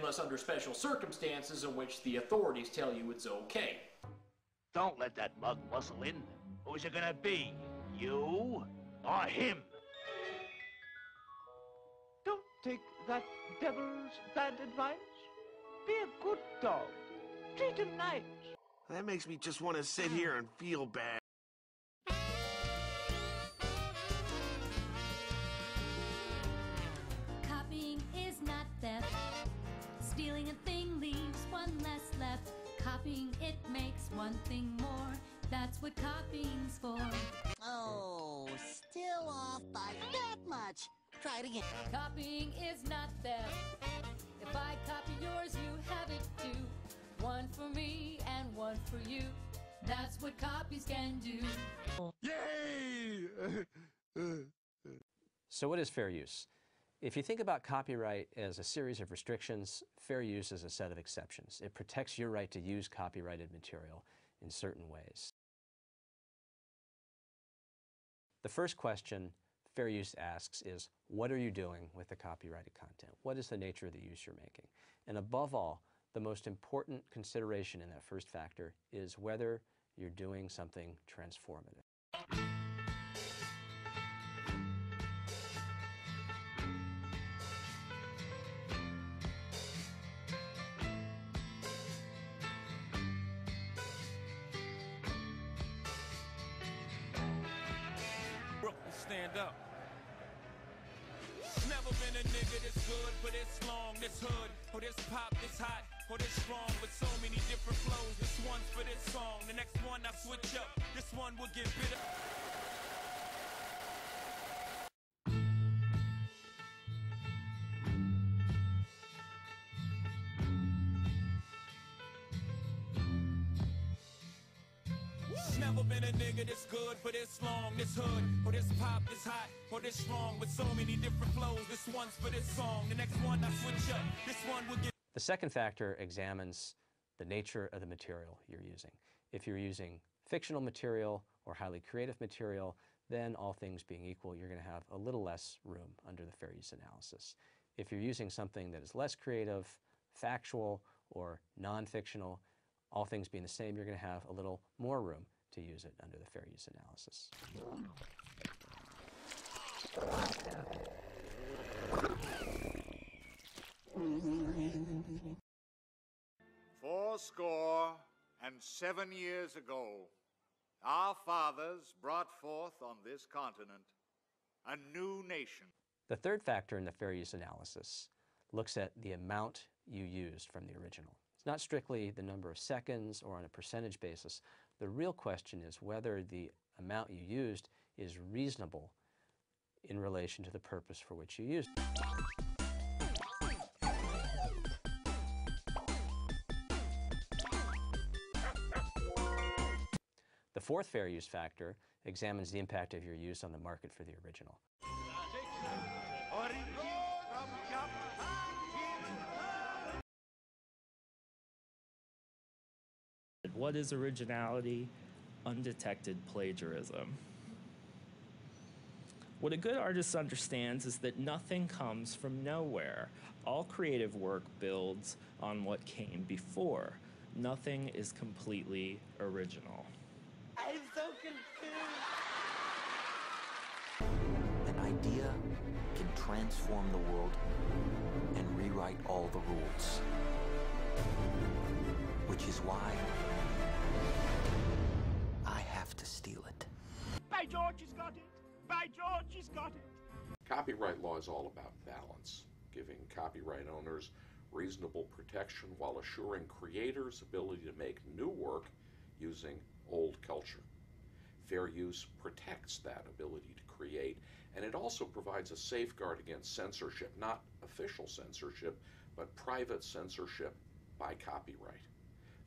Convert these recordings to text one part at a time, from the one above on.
unless under special circumstances in which the authorities tell you it's okay. Don't let that mug muscle in. Who's it gonna be? You or him? Don't take that devil's bad advice. Be a good dog. Treat him nice. That makes me just want to sit here and feel bad. Copying is not theft. Stealing a thing leaves one less left. Copying, it makes one thing more. That's what copying's for. Oh, still off by that much. Try it again. Copying is not theft. If I copy yours, you have it too. One for me and one for you. That's what copies can do. Yay! So what is fair use? If you think about copyright as a series of restrictions, fair use is a set of exceptions. It protects your right to use copyrighted material in certain ways. The first question fair use asks is, what are you doing with the copyrighted content? What is the nature of the use you're making? And above all, the most important consideration in that first factor is whether you're doing something transformative. Stand up. Never been a nigga this good for this long, this hood, or this pop, this hot, or this strong, with so many different flows. This one's for this song, the next one I switch up, this one will get bitter. Never been a nigga this good for this long, this hood, or this pop, this hot, or this strong, with so many different flows. This one's for this song, the next one I switch up, this one will get. The second factor examines the nature of the material you're using. If you're using fictional material or highly creative material, then all things being equal, you're going to have a little less room under the fair use analysis. If you're using something that is less creative, factual, or non-fictional, all things being the same, you're going to have a little more room to use it under the fair use analysis. "Fourscore and 7 years ago, our fathers brought forth on this continent a new nation." The third factor in the fair use analysis looks at the amount you used from the original. It's not strictly the number of seconds or on a percentage basis. The real question is whether the amount you used is reasonable in relation to the purpose for which you used it. The fourth fair use factor examines the impact of your use on the market for the original. What is originality? Undetected plagiarism. What a good artist understands is that nothing comes from nowhere. All creative work builds on what came before. Nothing is completely original. I'm so confused. An idea can transform the world and rewrite all the rules. Which is why I have to steal it. By George, he's got it. By George, he's got it. Copyright law is all about balance, giving copyright owners reasonable protection while assuring creators' ability to make new work using old culture. Fair use protects that ability to create, and it also provides a safeguard against censorship, not official censorship, but private censorship by copyright.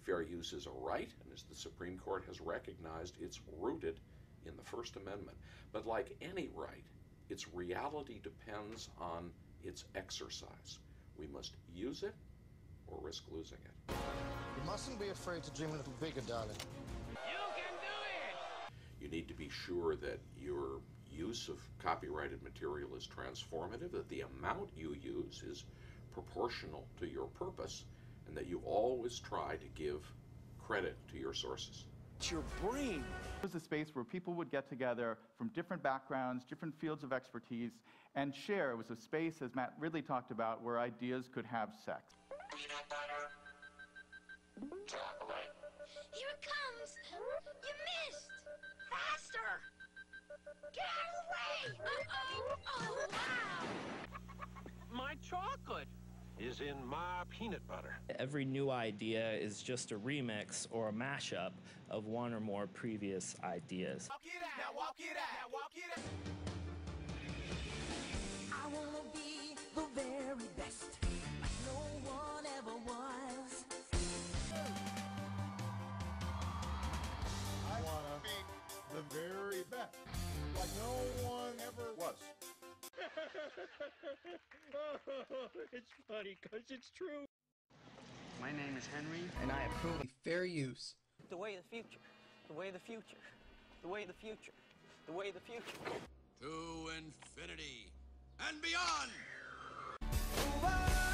Fair use is a right, and as the Supreme Court has recognized, it's rooted in the First Amendment. But like any right, its reality depends on its exercise. We must use it or risk losing it. You mustn't be afraid to dream a little bigger, darling. You can do it! You need to be sure that your use of copyrighted material is transformative, that the amount you use is proportional to your purpose, and that you always try to give credit to your sources. It's your brain. It was a space where people would get together from different backgrounds, different fields of expertise, and share. It was a space, as Matt Ridley talked about, where ideas could have sex. Peanut butter. Chocolate. Here it comes! You missed! Faster! Get out of the way! Uh-oh! Oh, wow! My chocolate is in my peanut butter. Every new idea is just a remix or a mashup of one or more previous ideas. Walk it out, now walk it out, now walk it out. I wanna be the very best, like no one ever was. I want to be the very best, like no one ever was. It's funny because it's true. My name is Henry, and I approve of fair use. The way of the future. The way of the future. The way of the future. The way of the future. To infinity and beyond! Over